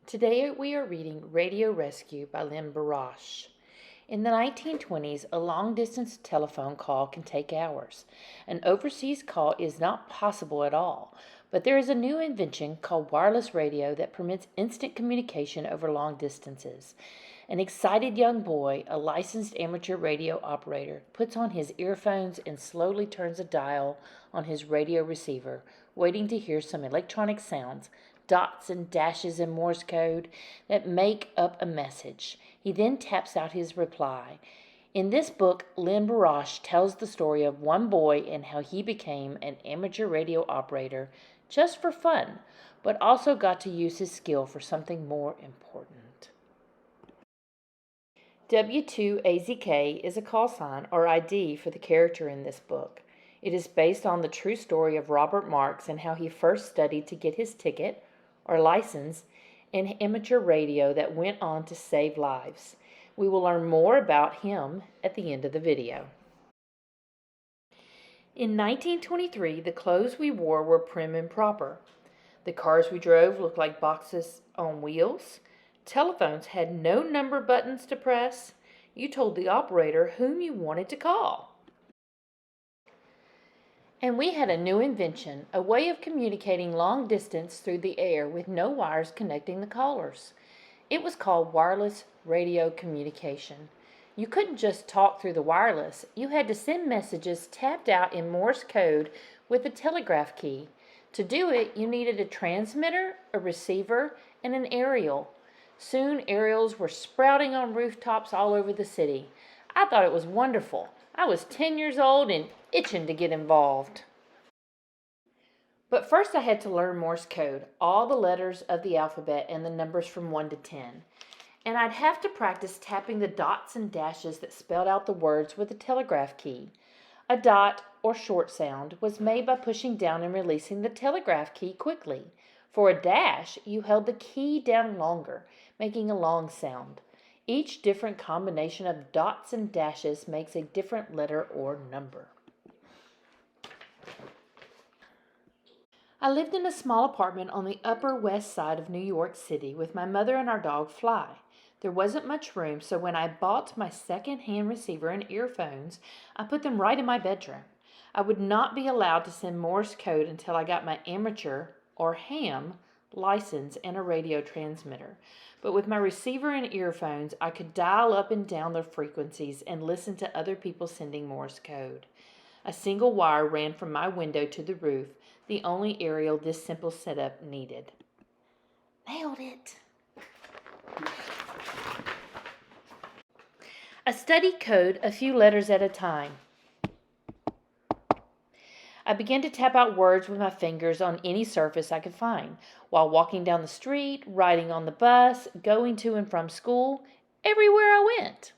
Today we are reading Radio Rescue by Lynne Barasch. In the 1920s, a long-distance telephone call can take hours. An overseas call is not possible at all, but there is a new invention called wireless radio that permits instant communication over long distances. An excited young boy, a licensed amateur radio operator, puts on his earphones and slowly turns a dial on his radio receiver, waiting to hear some electronic sounds, dots and dashes in Morse code that make up a message. He then taps out his reply. In this book, Lynne Barasch tells the story of one boy and how he became an amateur radio operator just for fun, but also got to use his skill for something more important. W2AZK is a call sign or ID for the character in this book. It is based on the true story of Robert Marks and how he first studied to get his ticket or license in amateur radio that went on to save lives. We will learn more about him at the end of the video. In 1923, the clothes we wore were prim and proper. The cars we drove looked like boxes on wheels. Telephones had no number buttons to press. You told the operator whom you wanted to call. And we had a new invention, a way of communicating long distance through the air with no wires connecting the callers. It was called wireless radio communication. You couldn't just talk through the wireless. You had to send messages tapped out in Morse code with a telegraph key. To do it, you needed a transmitter, a receiver, and an aerial. Soon, aerials were sprouting on rooftops all over the city. I thought it was wonderful. I was 10 years old and itching to get involved. But first I had to learn Morse code, all the letters of the alphabet and the numbers from 1 to 10. And I'd have to practice tapping the dots and dashes that spelled out the words with a telegraph key. A dot, or short sound, was made by pushing down and releasing the telegraph key quickly. For a dash, you held the key down longer, making a long sound. Each different combination of dots and dashes makes a different letter or number. I lived in a small apartment on the Upper West Side of New York City with my mother and our dog Fly. There wasn't much room, so when I bought my second-hand receiver and earphones, I put them right in my bedroom. I would not be allowed to send Morse code until I got my amateur, or ham, license and a radio transmitter. But with my receiver and earphones, I could dial up and down the frequencies and listen to other people sending Morse code. A single wire ran from my window to the roof, the only aerial this simple setup needed. Nailed it! I studied code a few letters at a time. I began to tap out words with my fingers on any surface I could find, while walking down the street, riding on the bus, going to and from school, everywhere I went.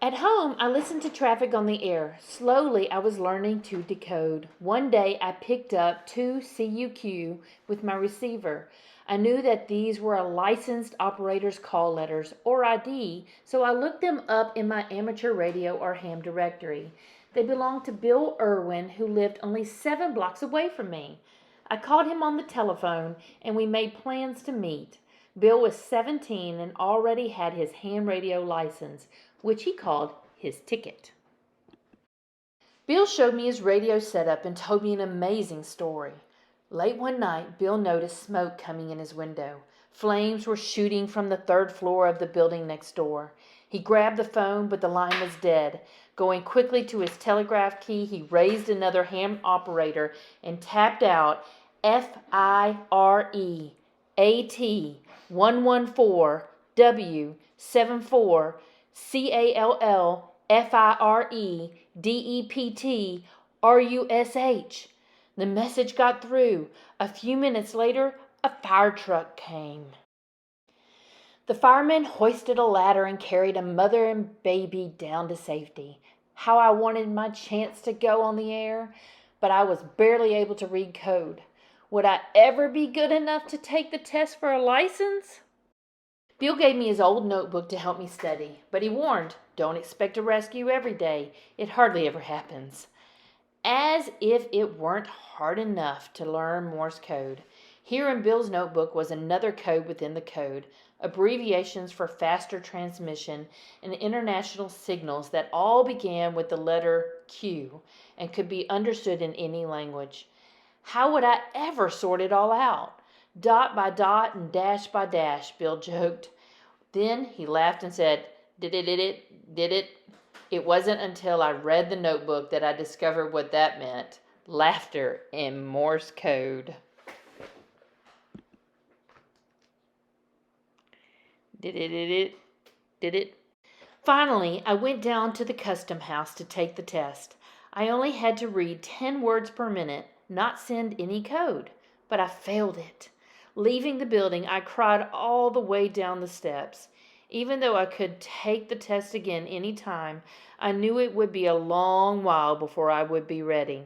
At home, I listened to traffic on the air. Slowly, I was learning to decode. One day, I picked up 2CUQ with my receiver. I knew that these were a licensed operator's call letters, or ID, so I looked them up in my amateur radio or ham directory. They belonged to Bill Irwin, who lived only 7 blocks away from me. I called him on the telephone, and we made plans to meet. Bill was 17 and already had his ham radio license, which he called his ticket. Bill showed me his radio setup and told me an amazing story. Late one night, Bill noticed smoke coming in his window. Flames were shooting from the 3rd floor of the building next door. He grabbed the phone, but the line was dead. Going quickly to his telegraph key, he raised another ham operator and tapped out FIRE AT 114 W74 CALL FIRE DEPT RUSH. The message got through. A few minutes later, a fire truck came. The firemen hoisted a ladder and carried a mother and baby down to safety. How I wanted my chance to go on the air, but I was barely able to read code. Would I ever be good enough to take the test for a license? Bill gave me his old notebook to help me study, but he warned, don't expect a rescue every day. It hardly ever happens. As if it weren't hard enough to learn Morse code, Here in Bill's notebook was another code within the code, abbreviations for faster transmission and international signals that all began with the letter Q and could be understood in any language. How would I ever sort it all out? Dot by dot and dash by dash, Bill joked. Then he laughed and said, Did it? It wasn't until I read the notebook that I discovered what that meant. Laughter in Morse code. Did it? Finally, I went down to the custom house to take the test. I only had to read 10 words per minute, not send any code, but I failed it. Leaving the building, I cried all the way down the steps. Even though I could take the test again any time, I knew it would be a long while before I would be ready.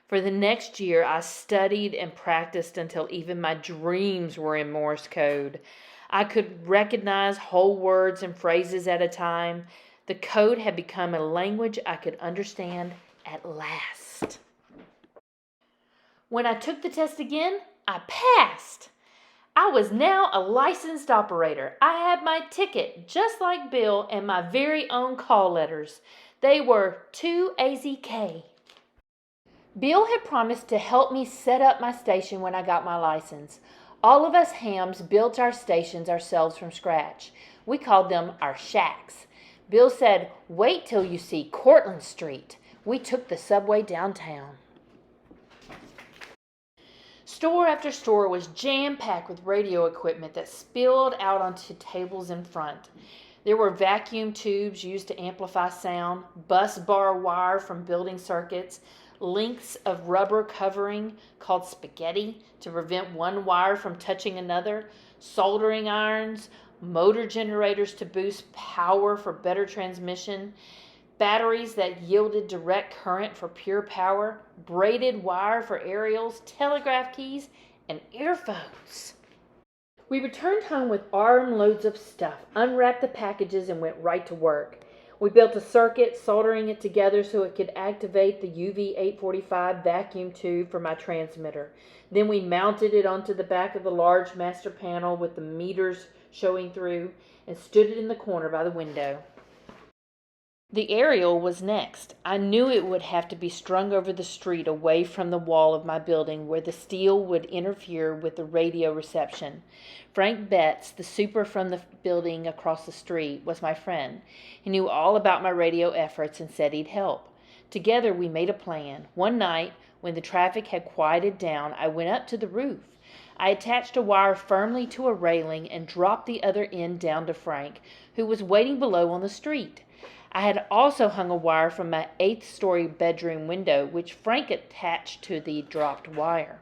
For the next year, I studied and practiced until even my dreams were in Morse code. I could recognize whole words and phrases at a time. The code had become a language I could understand at last. When I took the test again, I passed. I was now a licensed operator. I had my ticket, just like Bill, and my very own call letters. They were 2AZK. Bill had promised to help me set up my station when I got my license. All of us hams built our stations ourselves from scratch. We called them our shacks. Bill said, "Wait till you see Cortlandt Street." We took the subway downtown. Store after store was jam-packed with radio equipment that spilled out onto tables in front. There were vacuum tubes used to amplify sound, bus bar wire from building circuits, lengths of rubber covering called spaghetti to prevent one wire from touching another, soldering irons, motor generators to boost power for better transmission, batteries that yielded direct current for pure power, braided wire for aerials, telegraph keys, and earphones. We returned home with armloads of stuff, unwrapped the packages, and went right to work. We built a circuit, soldering it together so it could activate the UV845 vacuum tube for my transmitter. Then we mounted it onto the back of the large master panel with the meters showing through and stood it in the corner by the window. The aerial was next. I knew it would have to be strung over the street away from the wall of my building where the steel would interfere with the radio reception. Frank Betts, the super from the building across the street, was my friend. He knew all about my radio efforts and said he'd help. Together we made a plan. One night, when the traffic had quieted down, I went up to the roof. I attached a wire firmly to a railing and dropped the other end down to Frank, who was waiting below on the street. I had also hung a wire from my 8th-story bedroom window, which Frank attached to the dropped wire.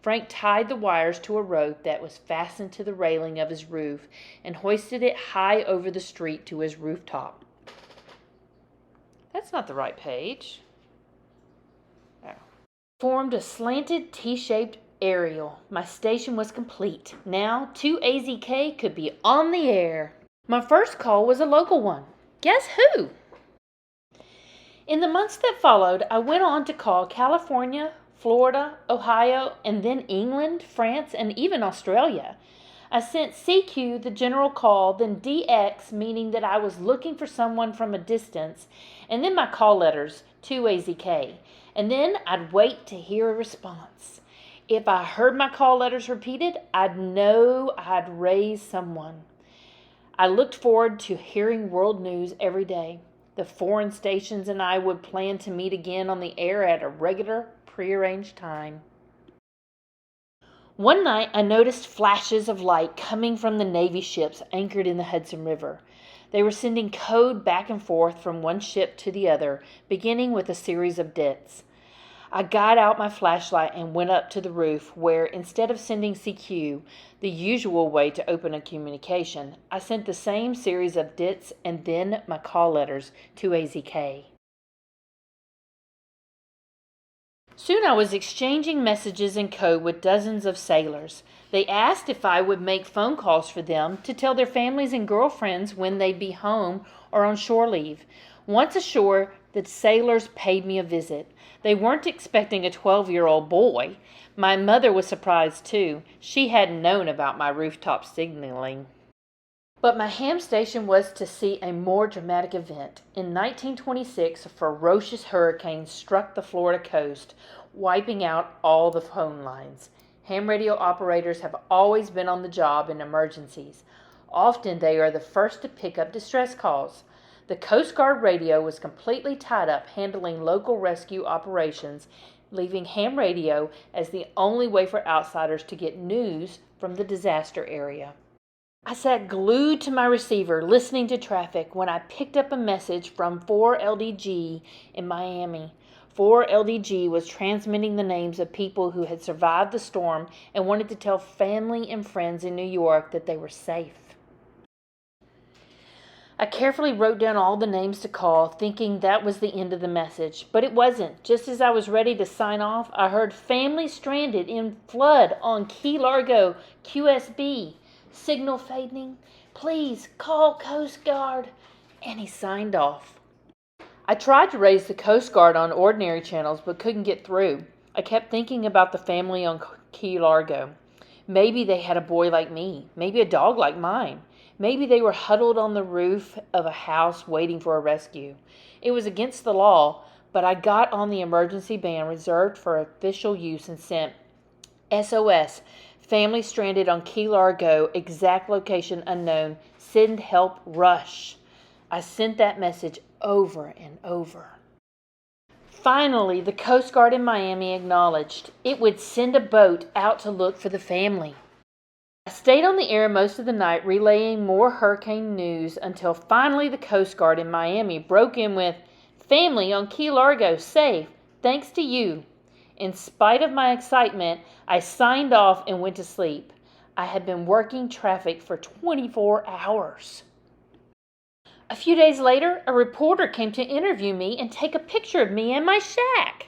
Frank tied the wires to a rope that was fastened to the railing of his roof and hoisted it high over the street to his rooftop. That's not the right page. Oh. Formed a slanted T-shaped aerial. My station was complete. Now 2AZK could be on the air. My first call was a local one. Guess who? In the months that followed, I went on to call California, Florida, Ohio, and then England, France, and even Australia. I sent CQ, the general call, then DX, meaning that I was looking for someone from a distance, and then my call letters, 2AZK. And then I'd wait to hear a response. If I heard my call letters repeated, I'd know I'd raised someone. I looked forward to hearing world news every day. The foreign stations and I would plan to meet again on the air at a regular, prearranged time. One night I noticed flashes of light coming from the Navy ships anchored in the Hudson River. They were sending code back and forth from one ship to the other, beginning with a series of dits. I got out my flashlight and went up to the roof where, instead of sending CQ, the usual way to open a communication, I sent the same series of dits and then my call letters to AZK. Soon I was exchanging messages in code with dozens of sailors. They asked if I would make phone calls for them to tell their families and girlfriends when they'd be home or on shore leave. Once ashore, the sailors paid me a visit. They weren't expecting a 12-year-old boy. My mother was surprised too. She hadn't known about my rooftop signaling. But my ham station was to see a more dramatic event. In 1926, a ferocious hurricane struck the Florida coast, wiping out all the phone lines. Ham radio operators have always been on the job in emergencies. Often they are the first to pick up distress calls. The Coast Guard radio was completely tied up handling local rescue operations, leaving ham radio as the only way for outsiders to get news from the disaster area. I sat glued to my receiver listening to traffic when I picked up a message from 4LDG in Miami. 4LDG was transmitting the names of people who had survived the storm and wanted to tell family and friends in New York that they were safe. I carefully wrote down all the names to call, thinking that was the end of the message. But it wasn't. Just as I was ready to sign off, I heard family stranded in flood on Key Largo, QSB. Signal fading. Please call Coast Guard. And he signed off. I tried to raise the Coast Guard on ordinary channels but couldn't get through. I kept thinking about the family on Key Largo. Maybe they had a boy like me. Maybe a dog like mine. Maybe they were huddled on the roof of a house waiting for a rescue. It was against the law, but I got on the emergency band reserved for official use and sent SOS. Family stranded on Key Largo, exact location unknown. Send help, rush. I sent that message over and over. Finally, the Coast Guard in Miami acknowledged it would send a boat out to look for the family. I stayed on the air most of the night relaying more hurricane news until finally the Coast Guard in Miami broke in with, "Family on Key Largo safe, thanks to you." In spite of my excitement, I signed off and went to sleep. I had been working traffic for 24 hours. A few days later, a reporter came to interview me and take a picture of me and my shack.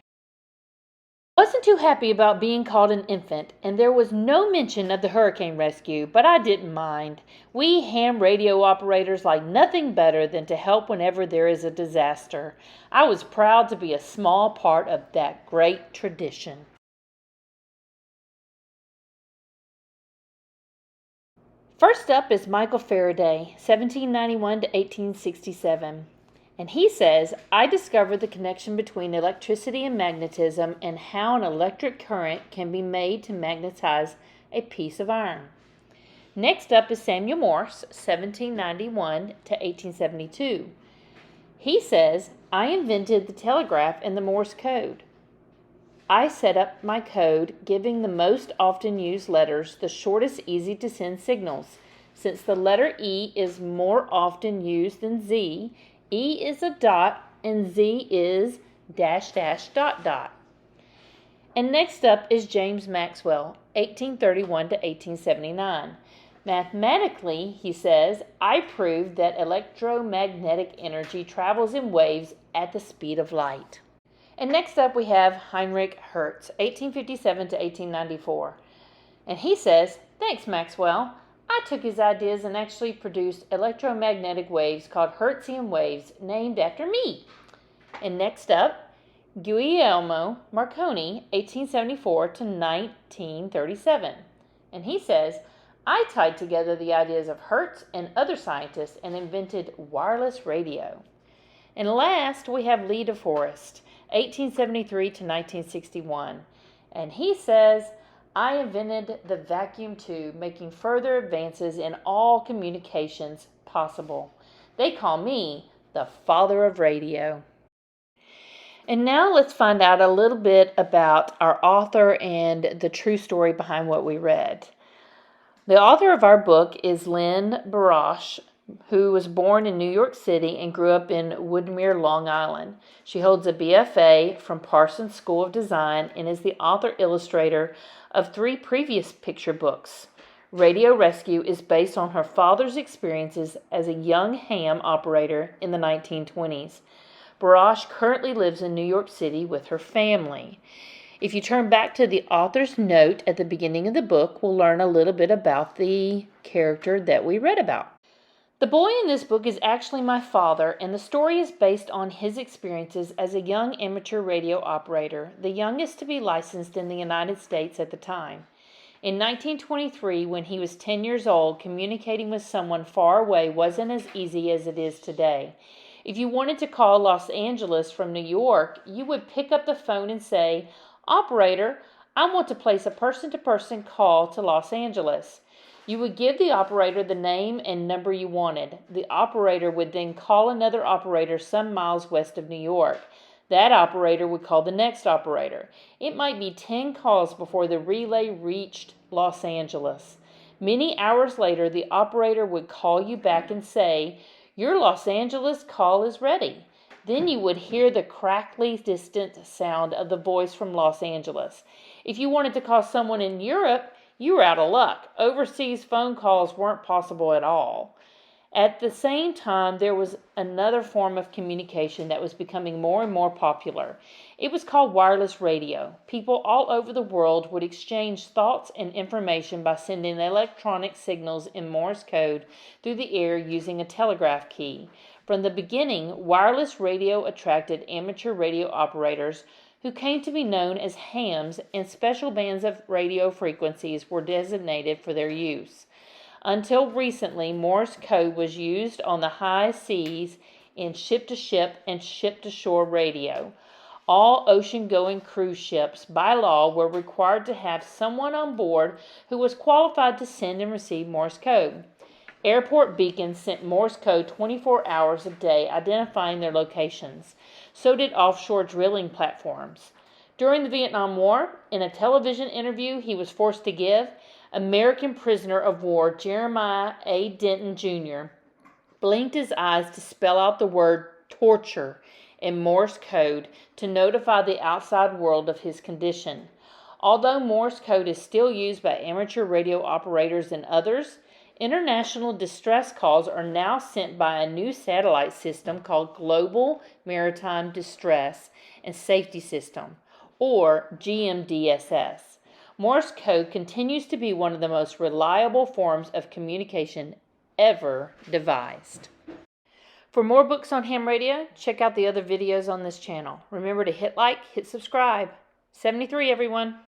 I wasn't too happy about being called an infant, and there was no mention of the hurricane rescue, but I didn't mind. We ham radio operators like nothing better than to help whenever there is a disaster. I was proud to be a small part of that great tradition. First up is Michael Faraday, 1791 to 1867. And he says, I discovered the connection between electricity and magnetism and how an electric current can be made to magnetize a piece of iron. Next up is Samuel Morse, 1791 to 1872. He says, I invented the telegraph and the Morse code. I set up my code giving the most often used letters the shortest easy to send signals. Since the letter E is more often used than Z, E is a dot and Z is dash dash dot dot. And next up is James Maxwell, 1831 to 1879. Mathematically, he says, I proved that electromagnetic energy travels in waves at the speed of light. And next up we have Heinrich Hertz, 1857 to 1894. And he says, thanks Maxwell. I took his ideas and actually produced electromagnetic waves called Hertzian waves, named after me. And next up, Guglielmo Marconi, 1874 to 1937. And he says, I tied together the ideas of Hertz and other scientists and invented wireless radio. And last, we have Lee DeForest, 1873 to 1961. And he says, I invented the vacuum tube, making further advances in all communications possible. They call me the father of radio. And now let's find out a little bit about our author and the true story behind what we read. The author of our book is Lynne Barasch, who was born in New York City and grew up in Woodmere, Long Island. She holds a BFA from Parsons School of Design and is the author-illustrator of 3 previous picture books. Radio Rescue is based on her father's experiences as a young ham operator in the 1920s. Barasch currently lives in New York City with her family. If you turn back to the author's note at the beginning of the book, we'll learn a little bit about the character that we read about. The boy in this book is actually my father, and the story is based on his experiences as a young amateur radio operator, the youngest to be licensed in the United States at the time. In 1923, when he was 10 years old, communicating with someone far away wasn't as easy as it is today. If you wanted to call Los Angeles from New York, you would pick up the phone and say, "Operator, I want to place a person-to-person call to Los Angeles." You would give the operator the name and number you wanted. The operator would then call another operator some miles west of New York. That operator would call the next operator. It might be 10 calls before the relay reached Los Angeles. Many hours later, the operator would call you back and say, "Your Los Angeles call is ready." Then you would hear the crackly, distant sound of the voice from Los Angeles. If you wanted to call someone in Europe, you were out of luck. Overseas phone calls weren't possible at all. At the same time, there was another form of communication that was becoming more and more popular. It was called wireless radio. People all over the world would exchange thoughts and information by sending electronic signals in Morse code through the air using a telegraph key. From the beginning, wireless radio attracted amateur radio operators who came to be known as hams, and special bands of radio frequencies were designated for their use. Until recently, Morse code was used on the high seas in ship-to-ship and ship-to-shore radio. All ocean-going cruise ships, by law, were required to have someone on board who was qualified to send and receive Morse code. Airport beacons sent Morse code 24 hours a day, identifying their locations. So did offshore drilling platforms. During the Vietnam War, in a television interview he was forced to give, American prisoner of war Jeremiah A. Denton Jr. blinked his eyes to spell out the word torture in Morse code to notify the outside world of his condition. Although Morse code is still used by amateur radio operators and others, international distress calls are now sent by a new satellite system called Global Maritime Distress and Safety System, or GMDSS. Morse code continues to be one of the most reliable forms of communication ever devised. For more books on ham radio, check out the other videos on this channel. Remember to hit like, hit subscribe. 73, everyone.